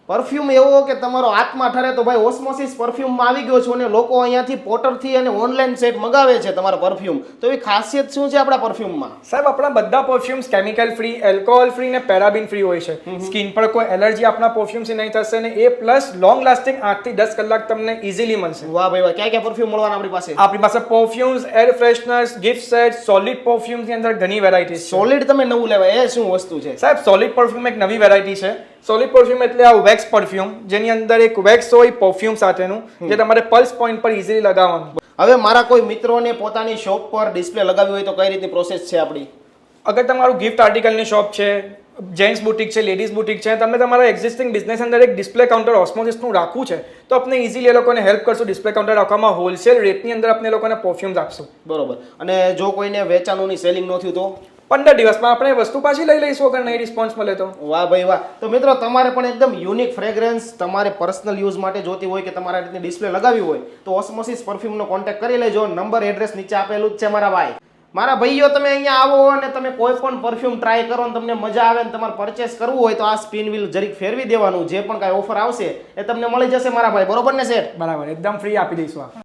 Perfume એવો કે તમારો આત્મા ઠરે તો ભાઈ ઓસ્મોસિસ પરફ્યુમમાં આવી ગયો છું અને લોકો અહીંયાથી પોર્ટરથી અને ઓનલાઈન સેટ મગાવે છે તમારા પરફ્યુમ. તો એ ખાસિયત શું છે આપણા પરફ્યુમમાં? સાહેબ આપણા બધા perfumes chemical free, alcohol free ને પેરાબિન ફ્રી હોય છે. સ્કિન પર કોઈ એલર્જી આપણા પરફ્યુમથી નહીં થશે ને એ પ્લસ લોંગ લાસ્ટિંગ 8 થી 10 કલાક તમને ઇઝીલી મળશે. વાહ ભાઈ વાહ, ક્યાં ક્યાં પરફ્યુમ મળવાના આપણી પાસે? આપણી પાસે perfumes, air fresheners, gift set, solid perfumes ની અંદર ઘણી વેરાયટી છે. સોલિડ તમે નવું લેવાય એ શું વસ્તુ છે? સાહેબ સોલિડ પરફ્યુમ એક નવી વેરાયટી છે. સોલિડ પરફ્યુમ એટલે આ વેક્સ પરફ્યુમ જેની અંદર એક વેક્સ હોય પરફ્યુમ સાથેનું જે તમારે પલ્સ પોઈન્ટ પર ઇઝીલી લગાવવાનું. હવે મારા કોઈ મિત્રોને પોતાની શોપ પર ડિસ્પ્લે લગાવી હોય તો કઈ રીતની પ્રોસેસ છે આપણી? અગર તમારું ગિફ્ટ આર્ટિકલની શોપ છે, જેન્ટ્સ બુટિક છે, લેડીઝ બુટિક છે, તમે તમારા એક્ઝિસ્ટિંગ બિઝનેસ અંદર એક ડિસ્પ્લે કાઉન્ટર ઓસ્મોસિસનું રાખવું છે તો આપણે ઇઝીલી એ લોકોને હેલ્પ કરશું. ડિસ્પ્લે કાઉન્ટર રાખવામાં હોલસેલ રેટની અંદર આપણે એ લોકોને પરફ્યુમ્સ આપશું. બરોબર. અને જો કોઈને વેચાણું ની સેલિંગ ન થયું તો? 15 દિવસમાં આપણે વસ્તુ પાછી લઈ લઈશું અગર નહીં રિસ્પોન્સ મળે તો. વાહ ભાઈ વાહ. તો મિત્રો તમારે પણ એકદમ યુનિક ફ્રેગ્રન્સ તમારે પર્સનલ યુઝ માટે જોતી હોય કે તમારા રીતની ડિસ્પ્લે લગાવી હોય તો ઓસ્મોસિસ પરફ્યુમનો કોન્ટેક્ટ કરી લેજો. નંબર એડ્રેસ નીચે આપેલું જ છે મારા ભાઈ. મારા ભાઈઓ તમે અહીંયા આવો અને તમે કોઈ પણ પરફ્યુમ ટ્રાય કરો ને તમને મજા આવે ને તમારે પરચેસ કરવું હોય તો આ સ્પિન વ્હીલ જરીક ફેરવી દેવાનું. જે પણ કાંઈ ઓફર આવશે એ તમને મળી જશે મારા ભાઈ. બરોબર ને સેટ? બરાબર, એકદમ ફ્રી આપી દઈશું.